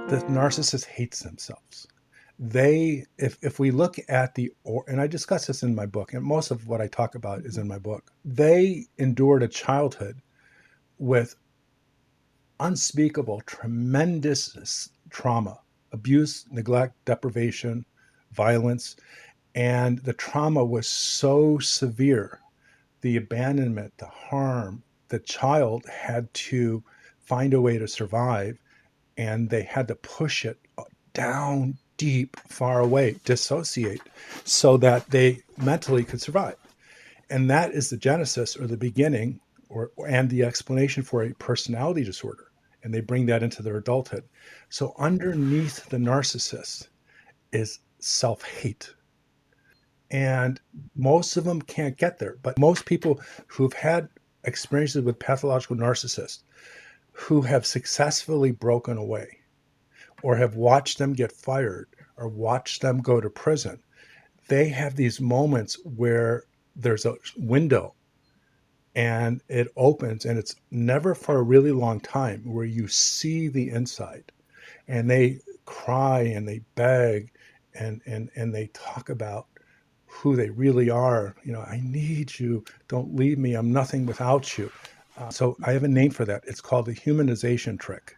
The narcissist hates themselves. If we look at and I discuss this in my book, and most of what I talk about is in my book, they endured a childhood with unspeakable, tremendous trauma, abuse, neglect, deprivation, violence. And the trauma was so severe, the abandonment, the harm, the child had to find a way to survive, and they had to push it down deep, far away, dissociate, so that they mentally could survive. And that is the genesis or the beginning and the explanation for a personality disorder. And they bring that into their adulthood. So underneath the narcissist is self-hate. And most of them can't get there. But most people who've had experiences with pathological narcissists who have successfully broken away or have watched them get fired or watched them go to prison, they have these moments where there's a window and it opens, and it's never for a really long time, where you see the inside, and they cry and they beg and they talk about who they really are. I need you. Don't leave me. I'm nothing without you. So I have a name for that. It's called the Humanization Trick.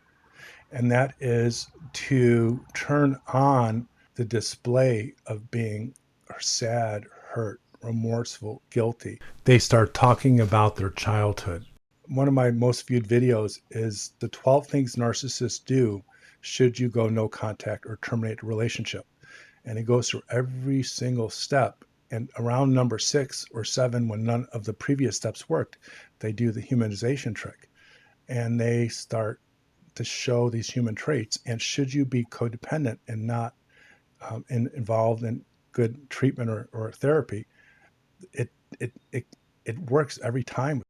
And that is to turn on the display of being sad, hurt, remorseful, guilty. They start talking about their childhood. One of my most viewed videos is the 12 things narcissists do should you go no contact or terminate a relationship. And it goes through every single step. And around number 6 or 7, when none of the previous steps worked, they do the humanization trick. And they start to show these human traits. And should you be codependent and not involved in good treatment or therapy, it works every time.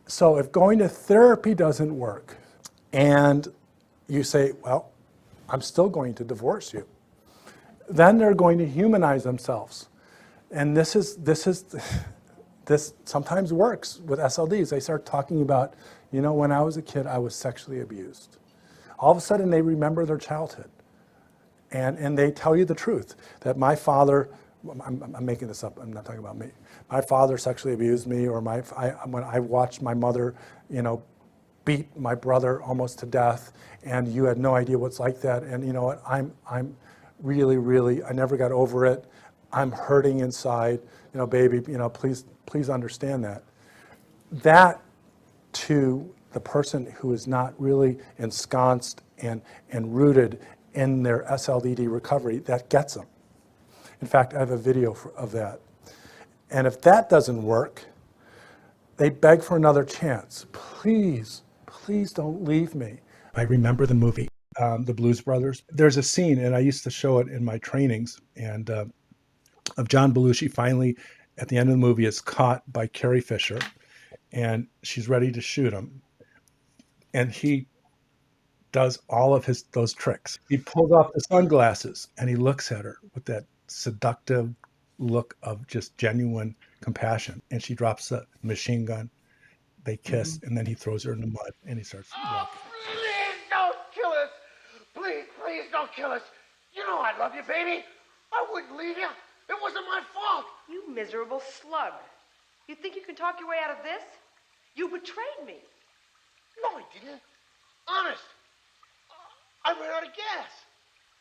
So if going to therapy doesn't work and you say, well, I'm still going to divorce you, then they're going to humanize themselves. And this sometimes works with SLDs. They start talking about, when I was a kid, I was sexually abused. All of a sudden they remember their childhood. And they tell you the truth, that my father, I'm making this up, I'm not talking about me. My father sexually abused me, or when I watched my mother, beat my brother almost to death, and you had no idea what's like that. And you know what, I'm really, I never got over it. I'm hurting inside, baby, please understand that. That to the person who is not really ensconced and rooted in their SLDD recovery, that gets them. In fact, I have a video of that. And if that doesn't work, they beg for another chance. Please don't leave me. I remember the movie, The Blues Brothers. There's a scene, and I used to show it in my trainings, and of John Belushi finally, at the end of the movie, is caught by Carrie Fisher, and she's ready to shoot him. And he does all of those tricks. He pulls off the sunglasses and he looks at her with that seductive look of just genuine compassion. And she drops the machine gun. They kiss, and then he throws her in the mud and he starts walking. Please don't kill us. Please don't kill us. You know I love you, baby. I wouldn't leave you. It wasn't my fault. You miserable slug. You think you can talk your way out of this? You betrayed me. No, I didn't. Honest. I ran out of gas.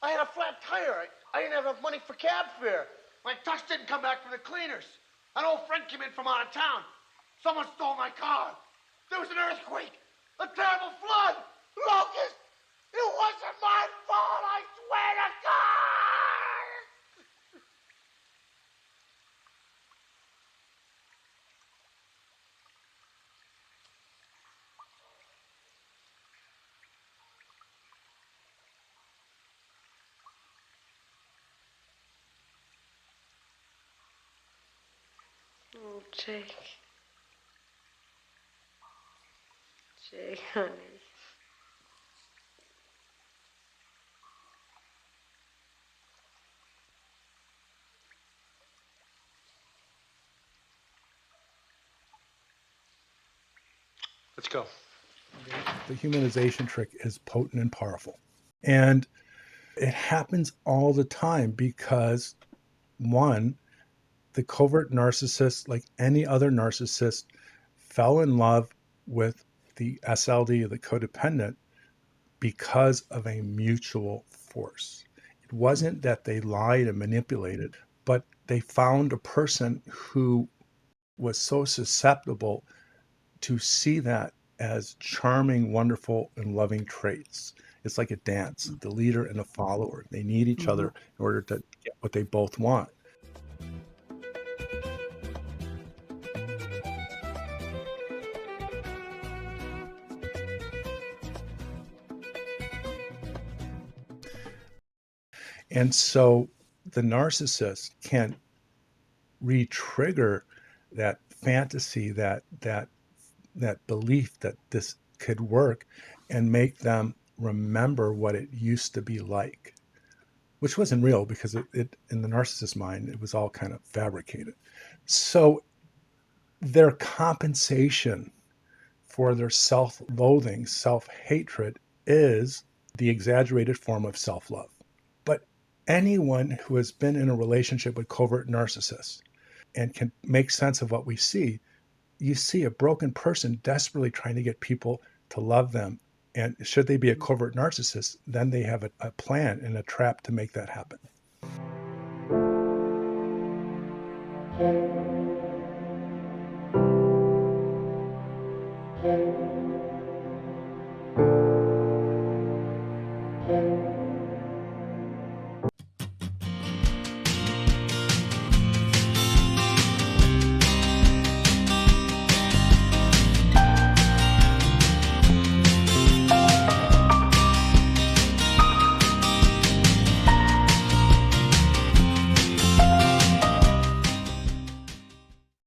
I had a flat tire. I didn't have enough money for cab fare. My tux didn't come back from the cleaners. An old friend came in from out of town. Someone stole my car. There was an earthquake. A terrible flood. Locust. It wasn't my fault, I swear to God! Oh, Jake. Jake, honey. Let's go. The humanization trick is potent and powerful. And it happens all the time because, one, the covert narcissist, like any other narcissist, fell in love with the SLD, the codependent, because of a mutual force. It wasn't that they lied and manipulated, but they found a person who was so susceptible to see that as charming, wonderful, and loving traits. It's like a dance, the leader and the follower. They need each other in order to get what they both want. And so the narcissist can re-trigger that fantasy, that belief that this could work, and make them remember what it used to be like, which wasn't real because it in the narcissist's mind, it was all kind of fabricated. So their compensation for their self-loathing, self-hatred, is the exaggerated form of self-love. But anyone who has been in a relationship with covert narcissists and can make sense of what we see, you see a broken person desperately trying to get people to love them. And should they be a covert narcissist, then they have a plan and a trap to make that happen.